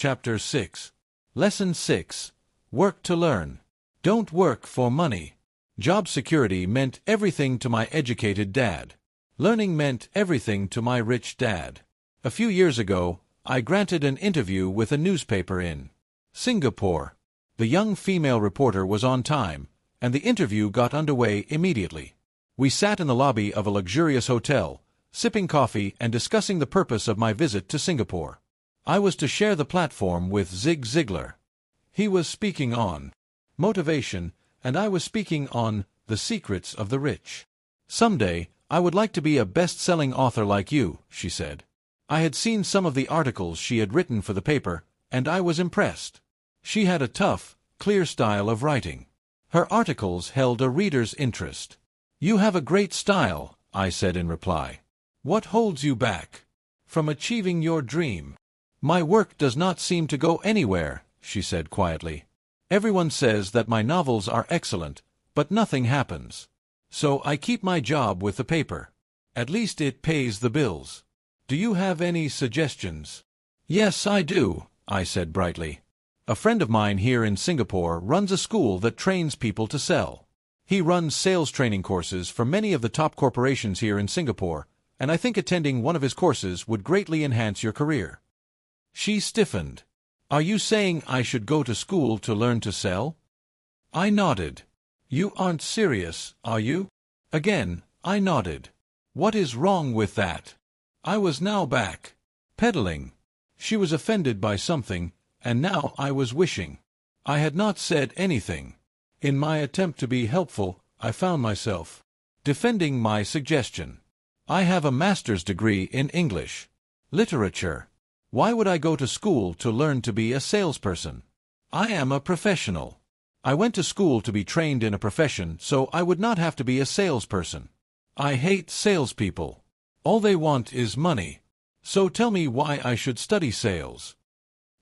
Chapter 6. Lesson 6. Work to learn. Don't work for money. Job security meant everything to my educated dad. Learning meant everything to my rich dad. A few years ago, I granted an interview with a newspaper in Singapore. The young female reporter was on time, and the interview got underway immediately. We sat in the lobby of a luxurious hotel, sipping coffee and discussing the purpose of my visit to Singapore. I was to share the platform with Zig Ziglar. He was speaking on motivation, and I was speaking on the secrets of the rich. "Someday, I would like to be a best-selling author like you," she said. I had seen some of the articles she had written for the paper, and I was impressed. She had a tough, clear style of writing. Her articles held a reader's interest. "You have a great style," I said in reply. "What holds you back from achieving your dream?" "My work does not seem to go anywhere," she said quietly. "Everyone says that my novels are excellent, but nothing happens. So I keep my job with the paper. At least it pays the bills. Do you have any suggestions?" "Yes, I do," I said brightly. "A friend of mine here in Singapore runs a school that trains people to sell. He runs sales training courses for many of the top corporations here in Singapore, and I think attending one of his courses would greatly enhance your career." She stiffened. "Are you saying I should go to school to learn to sell?" I nodded. "You aren't serious, are you?" Again, I nodded. "What is wrong with that?" I was now back pedaling. She was offended by something, and now I was wishing I had not said anything. In my attempt to be helpful, I found myself defending my suggestion. "I have a master's degree in English literature. Why would I go to school to learn to be a salesperson? I am a professional. I went to school to be trained in a profession so I would not have to be a salesperson. I hate salespeople. All they want is money. So tell me why I should study sales."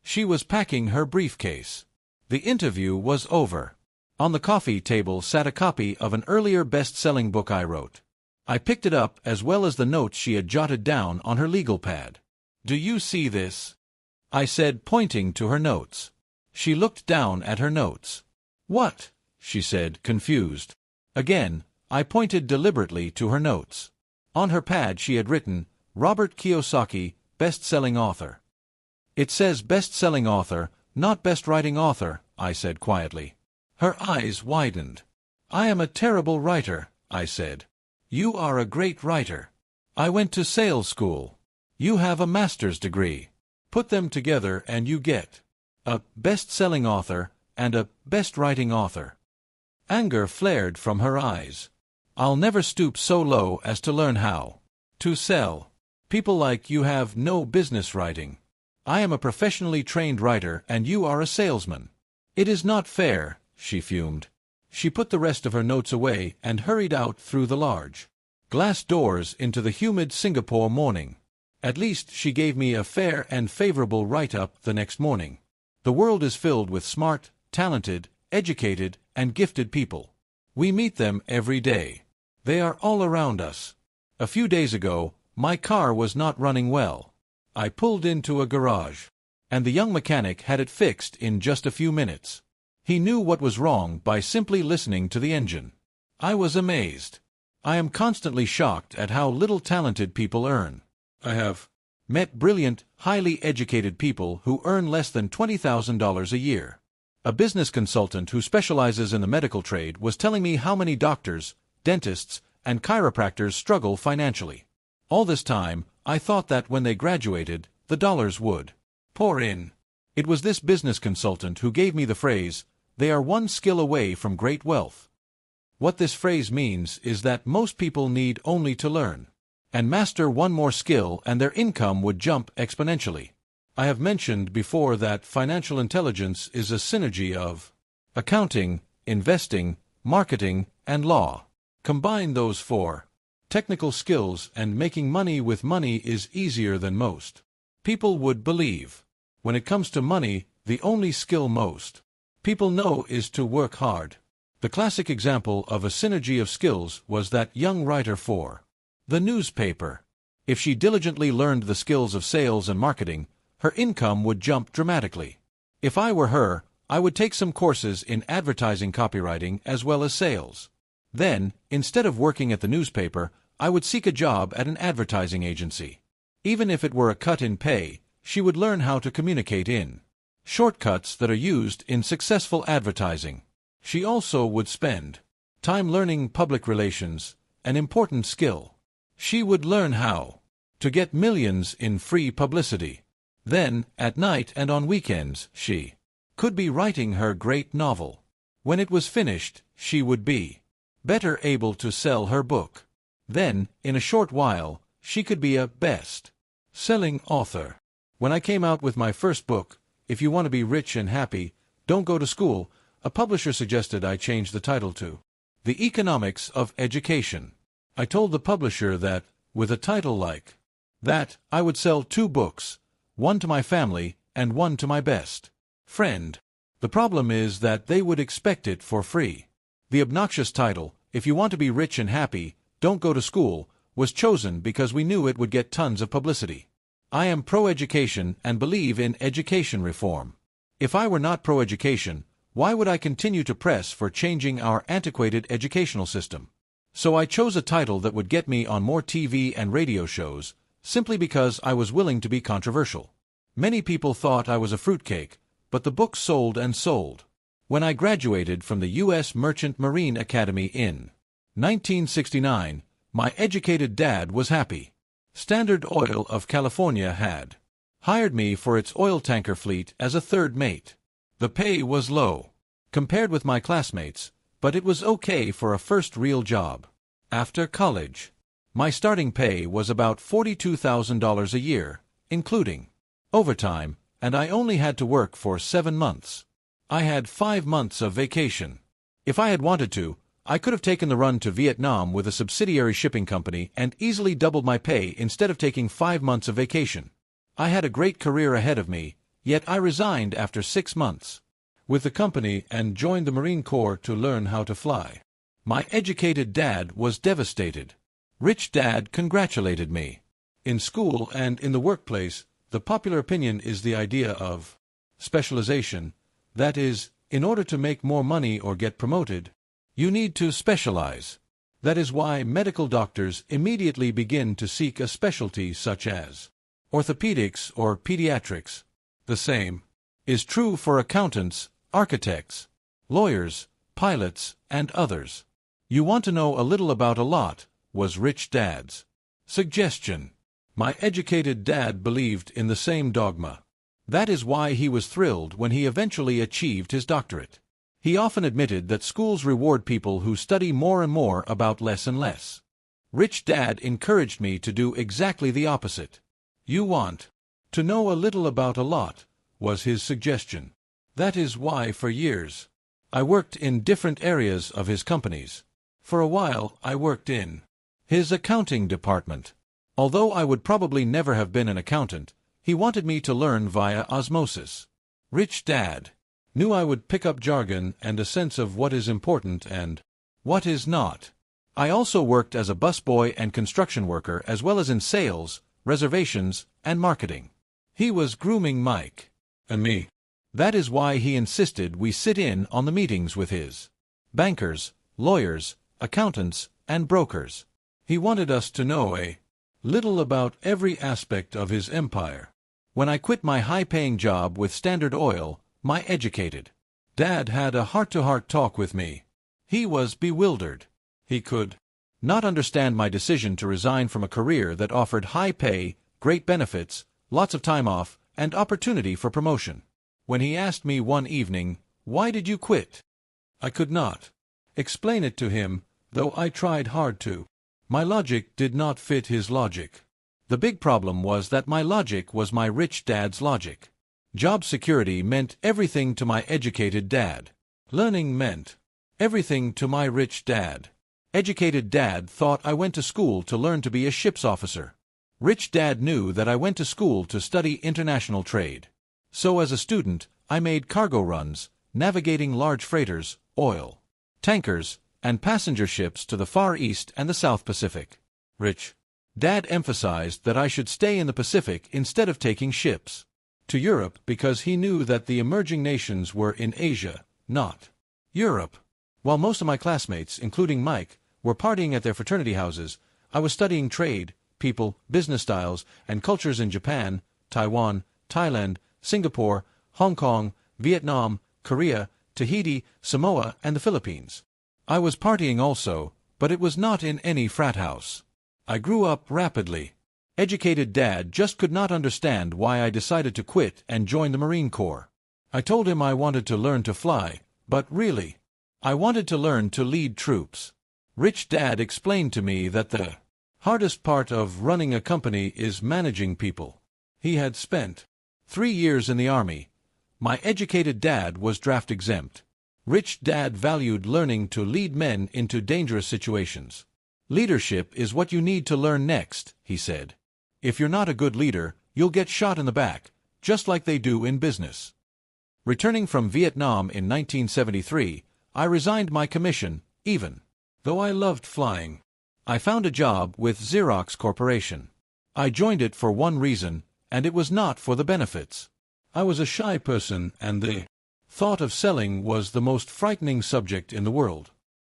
She was packing her briefcase. The interview was over. On the coffee table sat a copy of an earlier best-selling book I wrote. I picked it up as well as the notes she had jotted down on her legal pad. "Do you see this?" I said, pointing to her notes. She looked down at her notes. "What?" she said, confused. Again, I pointed deliberately to her notes. On her pad she had written, "Robert Kiyosaki, best-selling author." "It says best-selling author, not best-writing author," I said quietly. Her eyes widened. "I am a terrible writer," I said. "You are a great writer. I went to sales school. You have a master's degree. Put them together and you get a best-selling author and a best-writing author." Anger flared from her eyes. "I'll never stoop so low as to learn how to sell. People like you have no business writing. I am a professionally trained writer and you are a salesman. It is not fair," she fumed. She put the rest of her notes away and hurried out through the large glass doors into the humid Singapore morning. At least she gave me a fair and favorable write-up the next morning. The world is filled with smart, talented, educated, and gifted people. We meet them every day. They are all around us. A few days ago, my car was not running well. I pulled into a garage, and the young mechanic had it fixed in just a few minutes. He knew what was wrong by simply listening to the engine. I was amazed. I am constantly shocked at how little talented people earn. I have met brilliant, highly educated people who earn less than $20,000 a year. A business consultant who specializes in the medical trade was telling me how many doctors, dentists, and chiropractors struggle financially. All this time, I thought that when they graduated, the dollars would pour in. It was this business consultant who gave me the phrase, "They are one skill away from great wealth." What this phrase means is that most people need only to learn and master one more skill and their income would jump exponentially. I have mentioned before that financial intelligence is a synergy of accounting, investing, marketing, and law. Combine those four technical skills and making money with money is easier than most people would believe. When it comes to money, the only skill most people know is to work hard. The classic example of a synergy of skills was that young writer for the newspaper. If she diligently learned the skills of sales and marketing, her income would jump dramatically. If I were her, I would take some courses in advertising copywriting as well as sales. Then, instead of working at the newspaper, I would seek a job at an advertising agency. Even if it were a cut in pay, she would learn how to communicate in shortcuts that are used in successful advertising. She also would spend time learning public relations, an important skill. She would learn how to get millions in free publicity. Then, at night and on weekends, she could be writing her great novel. When it was finished, she would be better able to sell her book. Then, in a short while, she could be a best-selling author. When I came out with my first book, If You Want to Be Rich and Happy, Don't Go to School, a publisher suggested I change the title to The Economics of Education. I told the publisher that, with a title like that, I would sell 2 books, one to my family and one to my best friend. The problem is that they would expect it for free. The obnoxious title, If You Want to Be Rich and Happy, Don't Go to School, was chosen because we knew it would get tons of publicity. I am pro-education and believe in education reform. If I were not pro-education, why would I continue to press for changing our antiquated educational system? So I chose a title that would get me on more TV and radio shows, simply because I was willing to be controversial. Many people thought I was a fruitcake, but the book sold and sold. When I graduated from the U.S. Merchant Marine Academy in 1969, my educated dad was happy. Standard Oil of California had hired me for its oil tanker fleet as a third mate. The pay was low compared with my classmates, but it was okay for a first real job. After college, my starting pay was about $42,000 a year, including overtime, and I only had to work for 7 months. I had 5 months of vacation. If I had wanted to, I could have taken the run to Vietnam with a subsidiary shipping company and easily doubled my pay instead of taking 5 months of vacation. I had a great career ahead of me, yet I resigned after 6 months with the company and joined the Marine Corps to learn how to fly. My educated dad was devastated. Rich Dad congratulated me. In school and in the workplace, the popular opinion is the idea of specialization. That is, in order to make more money or get promoted, you need to specialize. That is why medical doctors immediately begin to seek a specialty such as orthopedics or pediatrics. The same is true for accountants, architects, lawyers, pilots, and others. You want to know a little about a lot, was Rich Dad's suggestion. My educated dad believed in the same dogma. That is why he was thrilled when he eventually achieved his doctorate. He often admitted that schools reward people who study more and more about less and less. Rich Dad encouraged me to do exactly the opposite. You want to know a little about a lot, was his suggestion. That is why for years I worked in different areas of his companies. For a while I worked in his accounting department. Although I would probably never have been an accountant, he wanted me to learn via osmosis. Rich Dad knew I would pick up jargon and a sense of what is important and what is not. I also worked as a busboy and construction worker as well as in sales, reservations, and marketing. He was grooming Mike and me. That is why he insisted we sit in on the meetings with his bankers, lawyers, accountants, and brokers. He wanted us to know a little about every aspect of his empire. When I quit my high-paying job with Standard Oil, my educated dad had a heart-to-heart talk with me. He was bewildered. He could not understand my decision to resign from a career that offered high pay, great benefits, lots of time off, and opportunity for promotion. When he asked me one evening, "Why did you quit?" I could not explain it to him, though I tried hard to. My logic did not fit his logic. The big problem was that my logic was my rich dad's logic. Job security meant everything to my educated dad. Learning meant everything to my rich dad. Educated dad thought I went to school to learn to be a ship's officer. Rich Dad knew that I went to school to study international trade. So as a student, I made cargo runs, navigating large freighters, oil tankers, and passenger ships to the Far East and the South Pacific. Rich Dad emphasized that I should stay in the Pacific instead of taking ships. to Europe because he knew that the emerging nations were in Asia, not Europe. While most of my classmates, including Mike, were partying at their fraternity houses, I was studying trade, people, business styles, and cultures in Japan, Taiwan, Thailand, Singapore, Hong Kong, Vietnam, Korea, Tahiti, Samoa, and the Philippines. I was partying also, but it was not in any frat house. I grew up rapidly. Educated Dad just could not understand why I decided to quit and join the Marine Corps. I told him I wanted to learn to fly, but really, I wanted to learn to lead troops. Rich Dad explained to me that the hardest part of running a company is managing people. He had spent 3 years in the Army. My educated dad was draft exempt. Rich Dad valued learning to lead men into dangerous situations. Leadership is what you need to learn next, he said. If you're not a good leader, you'll get shot in the back, just like they do in business. Returning from Vietnam in 1973, I resigned my commission, even though I loved flying. I found a job with Xerox Corporation. I joined it for one reason, and it was not for the benefits. I was a shy person, and the thought of selling was the most frightening subject in the world.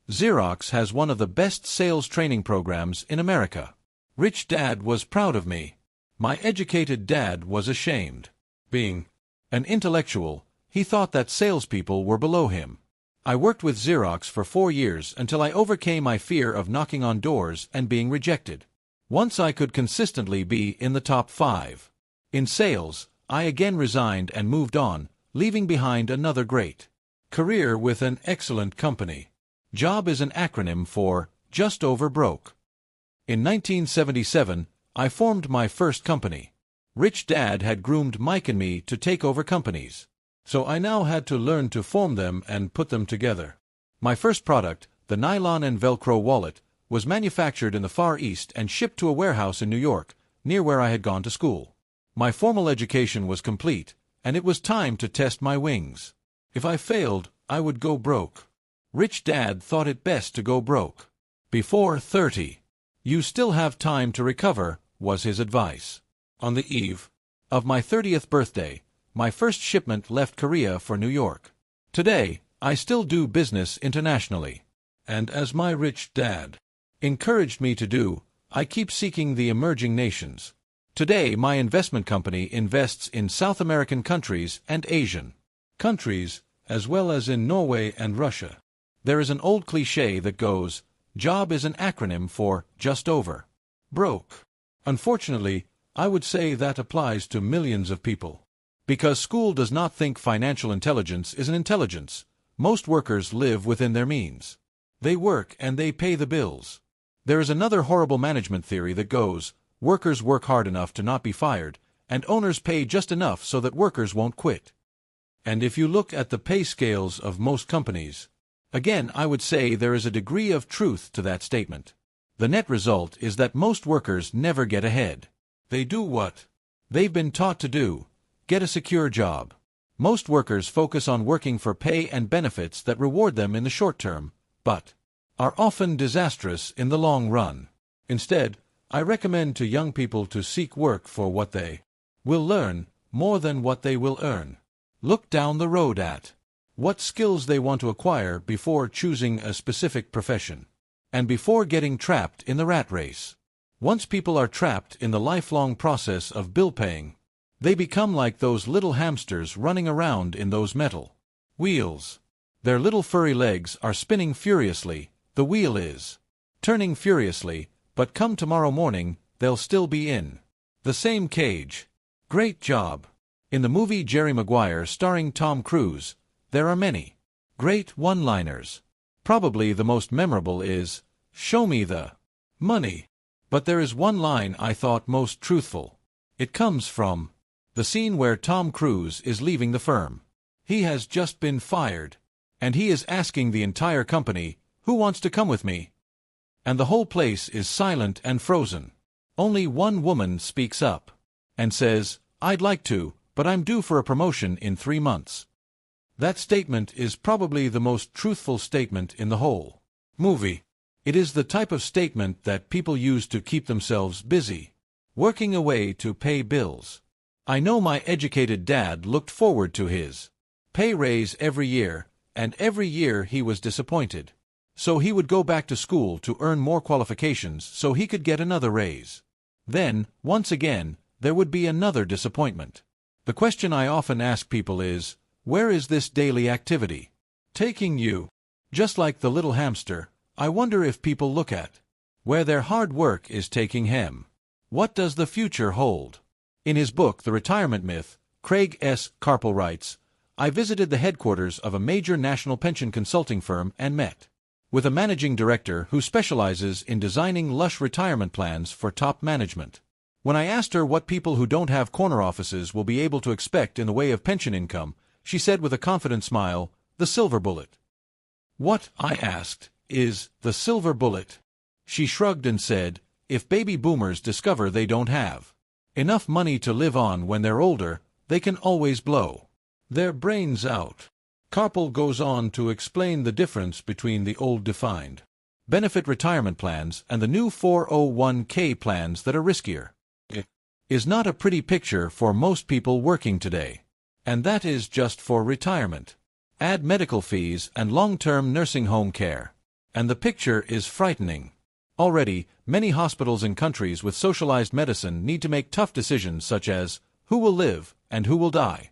Xerox has one of the best sales training programs in America. Rich Dad was proud of me. My educated dad was ashamed. Being an intellectual, he thought that salespeople were below him. I worked with Xerox for 4 years until I overcame my fear of knocking on doors and being rejected. Once I could consistently be in the top 5. In sales, I again resigned and moved on, leaving behind another great career with an excellent company. JOB is an acronym for Just Over Broke. In 1977, I formed my first company. Rich Dad had groomed Mike and me to take over companies, so I now had to learn to form them and put them together. My first product, the nylon and Velcro wallet, was manufactured in the Far East and shipped to a warehouse in New York, near where I had gone to school. My formal education was complete, and it was time to test my wings. If I failed, I would go broke. Rich Dad thought it best to go broke before 30. You still have time to recover, was his advice. On the eve of my 30th birthday, my first shipment left Korea for New York. Today, I still do business internationally. And as my rich dad encouraged me to do, I keep seeking the emerging nations. Today, my investment company invests in South American countries and Asian countries, as well as in Norway and Russia. There is an old cliché that goes, JOB is an acronym for Just Over Broke. Unfortunately, I would say that applies to millions of people. Because school does not think financial intelligence is an intelligence, most workers live within their means. They work and they pay the bills. There is another horrible management theory that goes, workers work hard enough to not be fired, and owners pay just enough so that workers won't quit. And if you look at the pay scales of most companies, again I would say there is a degree of truth to that statement. The net result is that most workers never get ahead. They do what they've been taught to do, get a secure job. Most workers focus on working for pay and benefits that reward them in the short term, but are often disastrous in the long run. Instead, I recommend to young people to seek work for what they will learn more than what they will earn. Look down the road at what skills they want to acquire before choosing a specific profession, and before getting trapped in the rat race. Once people are trapped in the lifelong process of bill paying, they become like those little hamsters running around in those metal wheels. Their little furry legs are spinning furiously, the wheel is turning furiously, but come tomorrow morning, they'll still be in the same cage. Great job. In the movie Jerry Maguire starring Tom Cruise, there are many great one-liners. Probably the most memorable is, "Show me the money." But there is one line I thought most truthful. It comes from the scene where Tom Cruise is leaving the firm. He has just been fired, and he is asking the entire company, "Who wants to come with me?" And the whole place is silent and frozen. Only one woman speaks up and says, "I'd like to, but I'm due for a promotion in 3 months." That statement is probably the most truthful statement in the whole movie. It is the type of statement that people use to keep themselves busy, working away to pay bills. I know my educated dad looked forward to his pay raise every year, and every year he was disappointed. So he would go back to school to earn more qualifications so he could get another raise. Then, once again, there would be another disappointment. The question I often ask people is, where is this daily activity taking you? Just like the little hamster, I wonder if people look at where their hard work is taking him. What does the future hold? In his book, The Retirement Myth, Craig S. Carpel writes, I visited the headquarters of a major national pension consulting firm and met with a managing director who specializes in designing lush retirement plans for top management. When I asked her what people who don't have corner offices will be able to expect in the way of pension income, she said with a confident smile, the silver bullet. What, I asked, is the silver bullet? She shrugged and said, if baby boomers discover they don't have enough money to live on when they're older, they can always blow their brains out. Carpel goes on to explain the difference between the old defined benefit retirement plans and the new 401k plans that are riskier. It is not a pretty picture for most people working today. And that is just for retirement. Add medical fees and long-term nursing home care, and the picture is frightening. Already, many hospitals in countries with socialized medicine need to make tough decisions such as who will live and who will die.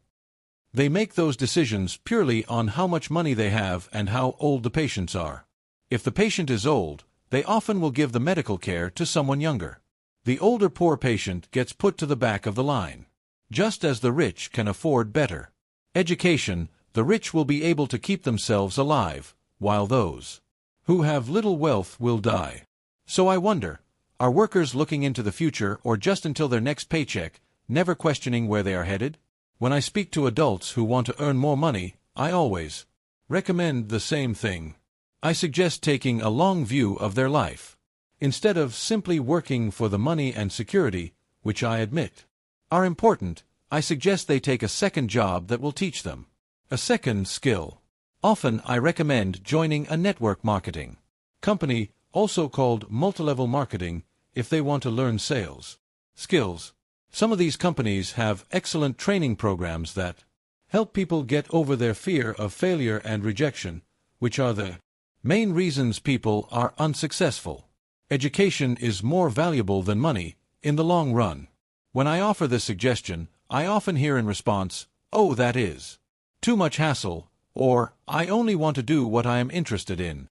They make those decisions purely on how much money they have and how old the patients are. If the patient is old, they often will give the medical care to someone younger. The older poor patient gets put to the back of the line. Just as the rich can afford better education, the rich will be able to keep themselves alive, while those who have little wealth will die. So I wonder, are workers looking into the future or just until their next paycheck, never questioning where they are headed? When I speak to adults who want to earn more money, I always recommend the same thing. I suggest taking a long view of their life, instead of simply working for the money and security, which I admit are important. I suggest they take a second job that will teach them a second skill. Often I recommend joining a network marketing company, also called multilevel marketing, if they want to learn sales skills. Some of these companies have excellent training programs that help people get over their fear of failure and rejection, which are the main reasons people are unsuccessful. Education is more valuable than money in the long run. When I offer this suggestion, I often hear in response, "Oh, that is too much hassle," or "I only want to do what I am interested in."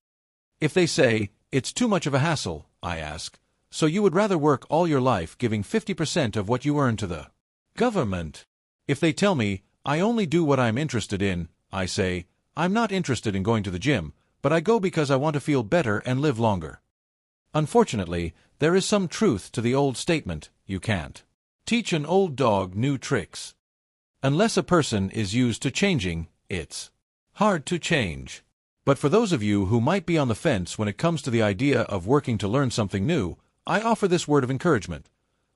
If they say, "It's too much of a hassle," I ask, "So you would rather work all your life giving 50% of what you earn to the government?" If they tell me, "I only do what I'm interested in," I say, "I'm not interested in going to the gym, but I go because I want to feel better and live longer." Unfortunately, there is some truth to the old statement, you can't teach an old dog new tricks. Unless a person is used to changing, it's hard to change. But for those of you who might be on the fence when it comes to the idea of working to learn something new, I offer this word of encouragement.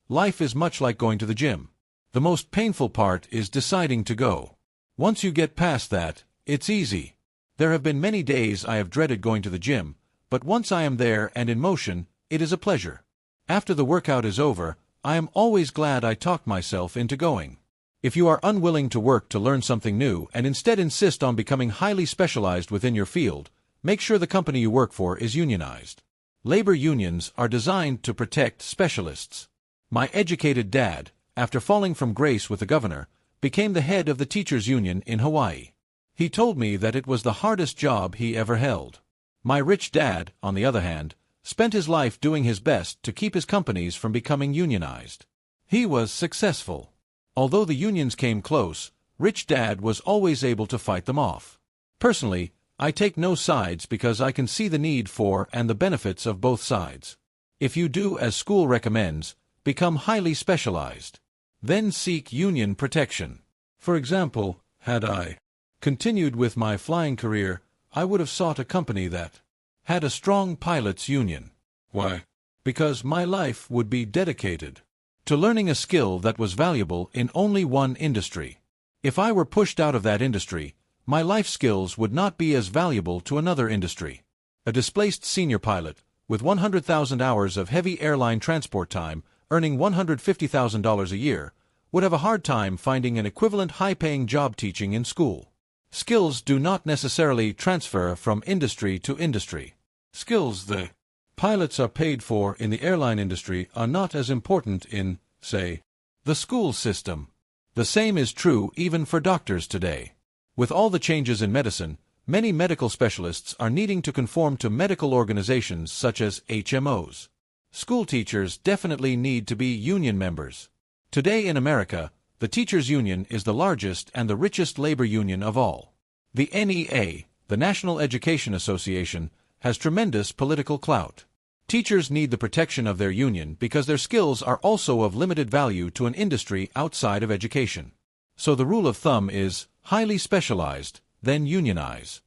Life is much like going to the gym. The most painful part is deciding to go. Once you get past that, it's easy. There have been many days I have dreaded going to the gym, but once I am there and in motion, it is a pleasure. After the workout is over, I am always glad I talked myself into going. If you are unwilling to work to learn something new and instead insist on becoming highly specialized within your field, make sure the company you work for is unionized. Labor unions are designed to protect specialists. My educated dad, after falling from grace with the governor, became the head of the teachers' union in Hawaii. He told me that it was the hardest job he ever held. My rich dad, on the other hand, spent his life doing his best to keep his companies from becoming unionized. He was successful. Although the unions came close, Rich Dad was always able to fight them off. Personally, I take no sides because I can see the need for and the benefits of both sides. If you do as school recommends, become highly specialized. Then seek union protection. For example, had I continued with my flying career, I would have sought a company that had a strong pilots' union. Why? Because my life would be dedicated to learning a skill that was valuable in only one industry. If I were pushed out of that industry, my life skills would not be as valuable to another industry. A displaced senior pilot, with 100,000 hours of heavy airline transport time, earning $150,000 a year, would have a hard time finding an equivalent high-paying job teaching in school. Skills do not necessarily transfer from industry to industry. Skills the pilots are paid for in the airline industry are not as important in, say, the school system. The same is true even for doctors today. With all the changes in medicine, many medical specialists are needing to conform to medical organizations such as HMOs. School teachers definitely need to be union members. Today in America, the teachers' union is the largest and the richest labor union of all. The NEA, the National Education Association, has tremendous political clout. Teachers need the protection of their union because their skills are also of limited value to an industry outside of education. So the rule of thumb is, highly specialized, then unionize.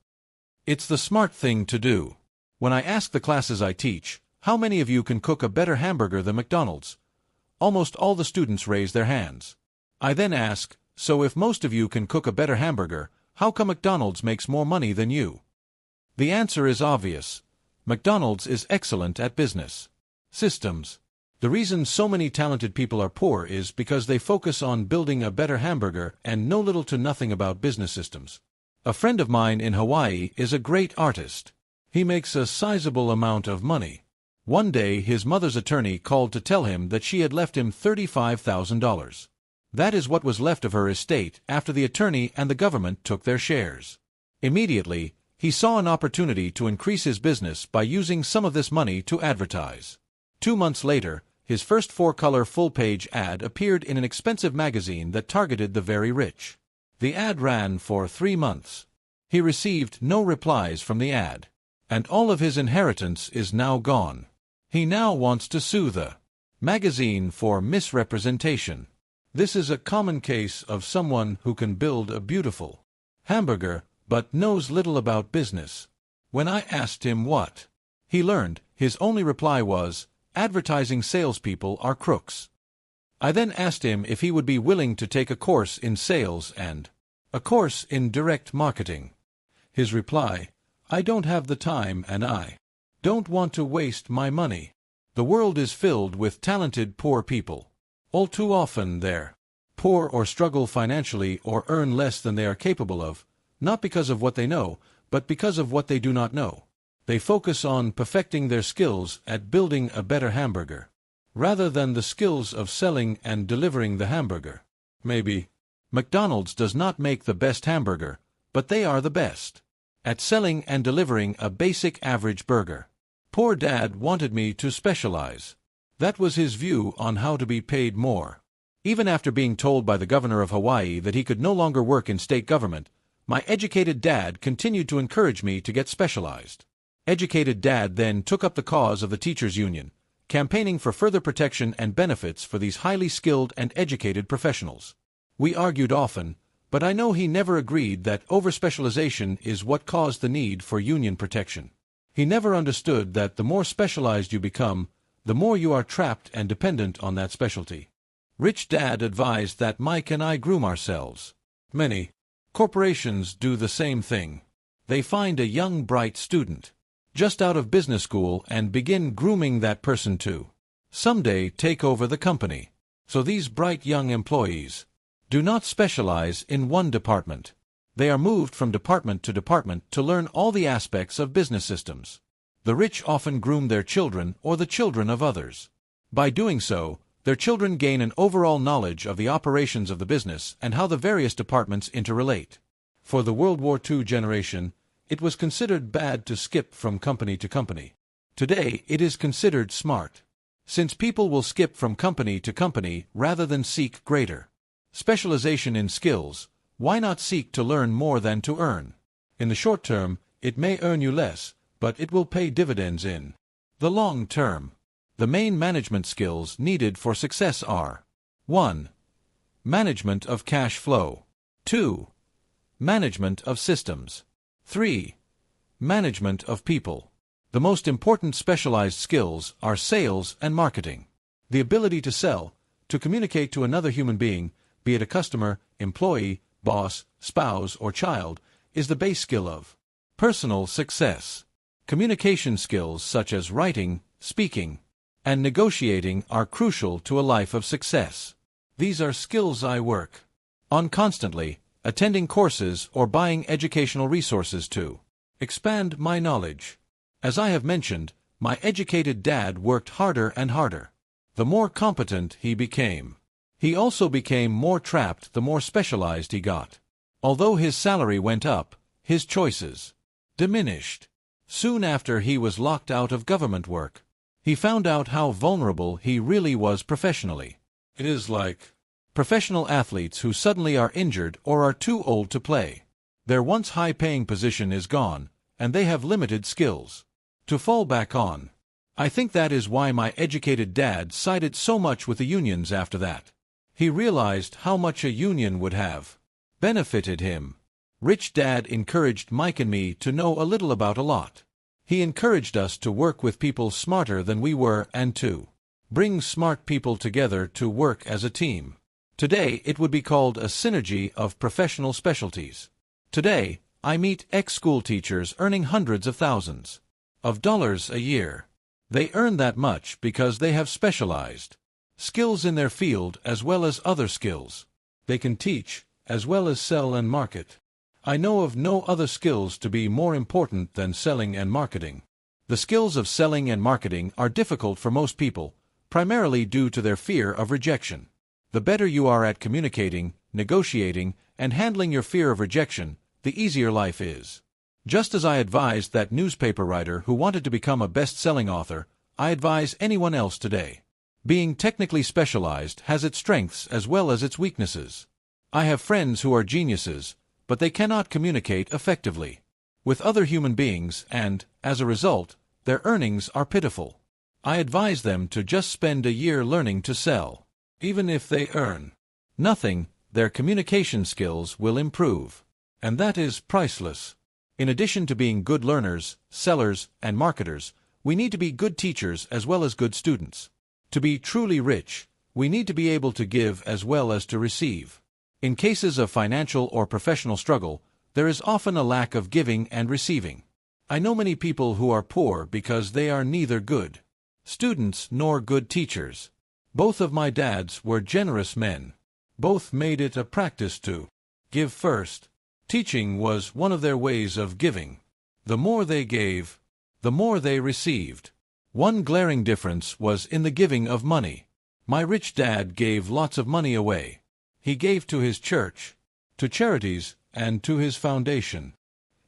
It's the smart thing to do. When I ask the classes I teach, how many of you can cook a better hamburger than McDonald's? Almost all the students raise their hands. I then ask, so if most of you can cook a better hamburger, how come McDonald's makes more money than you? The answer is obvious. McDonald's is excellent at business systems. The reason so many talented people are poor is because they focus on building a better hamburger and know little to nothing about business systems. A friend of mine in Hawaii is a great artist. He makes a sizable amount of money. One day his mother's attorney called to tell him that she had left him $35,000. That is what was left of her estate after the attorney and the government took their shares. Immediately, he saw an opportunity to increase his business by using some of this money to advertise. 2 months later, his first 4-color full-page ad appeared in an expensive magazine that targeted the very rich. The ad ran for 3 months. He received no replies from the ad, and all of his inheritance is now gone. He now wants to sue the magazine for misrepresentation. This is a common case of someone who can build a beautiful hamburger, but knows little about business. When I asked him what he learned, his only reply was, advertising salespeople are crooks. I then asked him if he would be willing to take a course in sales and a course in direct marketing. His reply, I don't have the time and I don't want to waste my money. The world is filled with talented poor people. All too often they're poor or struggle financially or earn less than they are capable of, not because of what they know, but because of what they do not know. They focus on perfecting their skills at building a better hamburger, rather than the skills of selling and delivering the hamburger. Maybe McDonald's does not make the best hamburger, but they are the best at selling and delivering a basic average burger. Poor Dad wanted me to specialize. That was his view on how to be paid more. Even after being told by the governor of Hawaii that he could no longer work in state government, my educated dad continued to encourage me to get specialized. Educated Dad then took up the cause of the teachers' union, campaigning for further protection and benefits for these highly skilled and educated professionals. We argued often, but I know he never agreed that overspecialization is what caused the need for union protection. He never understood that the more specialized you become, the more you are trapped and dependent on that specialty. Rich Dad advised that Mike and I groom ourselves. Many corporations do the same thing. They find a young, bright student, just out of business school, and begin grooming that person to someday take over the company. So these bright young employees do not specialize in one department. They are moved from department to department to learn all the aspects of business systems. The rich often groom their children or the children of others. By doing so, their children gain an overall knowledge of the operations of the business and how the various departments interrelate. For the World War II generation, it was considered bad to skip from company to company. Today, it is considered smart, since people will skip from company to company rather than seek greater specialization in skills. Why not seek to learn more than to earn? In the short term, it may earn you less, but it will pay dividends in the long term. The main management skills needed for success are 1. Management of cash flow. 2. Management of systems. 3. Management of people. The most important specialized skills are sales and marketing. The ability to sell, to communicate to another human being, be it a customer, employee, boss, spouse, or child, is the base skill of personal success. Communication skills such as writing, speaking, and negotiating are crucial to a life of success. These are skills I work on constantly, attending courses or buying educational resources to expand my knowledge. As I have mentioned, my educated dad worked harder and harder. The more competent he became. He also became more trapped the more specialized he got. Although his salary went up, his choices diminished. Soon after he was locked out of government work. He found out how vulnerable he really was professionally. It is like professional athletes who suddenly are injured or are too old to play. Their once high-paying position is gone, and they have limited skills to fall back on. I think that is why my educated dad sided so much with the unions after that. He realized how much a union would have benefited him. Rich Dad encouraged Mike and me to know a little about a lot. He encouraged us to work with people smarter than we were and to bring smart people together to work as a team. Today it would be called a synergy of professional specialties. Today, I meet ex-school teachers earning hundreds of thousands of dollars a year. They earn that much because they have specialized skills in their field as well as other skills. They can teach, as well as sell and market. I know of no other skills to be more important than selling and marketing. The skills of selling and marketing are difficult for most people, primarily due to their fear of rejection. The better you are at communicating, negotiating, and handling your fear of rejection, the easier life is. Just as I advised that newspaper writer who wanted to become a best-selling author, I advise anyone else today. Being technically specialized has its strengths as well as its weaknesses. I have friends who are geniuses, but they cannot communicate effectively with other human beings and, as a result, their earnings are pitiful. I advise them to just spend a year learning to sell. Even if they earn nothing, their communication skills will improve. And that is priceless. In addition to being good learners, sellers, and marketers, we need to be good teachers as well as good students. To be truly rich, we need to be able to give as well as to receive. In cases of financial or professional struggle, there is often a lack of giving and receiving. I know many people who are poor because they are neither good students nor good teachers. Both of my dads were generous men. Both made it a practice to give first. Teaching was one of their ways of giving. The more they gave, the more they received. One glaring difference was in the giving of money. My rich dad gave lots of money away. He gave to his church, to charities, and to his foundation.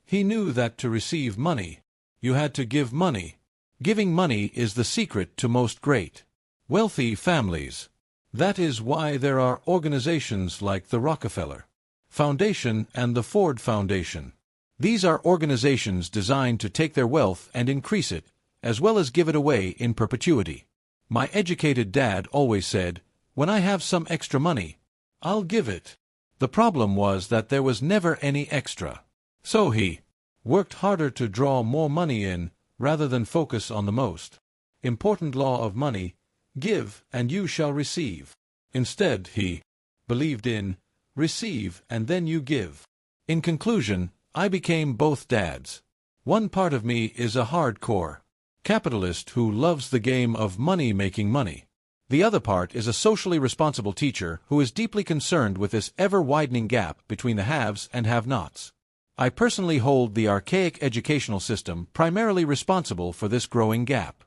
He knew that to receive money, you had to give money. Giving money is the secret to most great, wealthy families. That is why there are organizations like the Rockefeller Foundation and the Ford Foundation. These are organizations designed to take their wealth and increase it, as well as give it away in perpetuity. My educated dad always said, "When I have some extra money, I'll give it." The problem was that there was never any extra. So he worked harder to draw more money in, rather than focus on the most important law of money, give and you shall receive. Instead, he believed in receive and then you give. In conclusion, I became both dads. One part of me is a hardcore capitalist who loves the game of money making money. The other part is a socially responsible teacher who is deeply concerned with this ever-widening gap between the haves and have-nots. I personally hold the archaic educational system primarily responsible for this growing gap.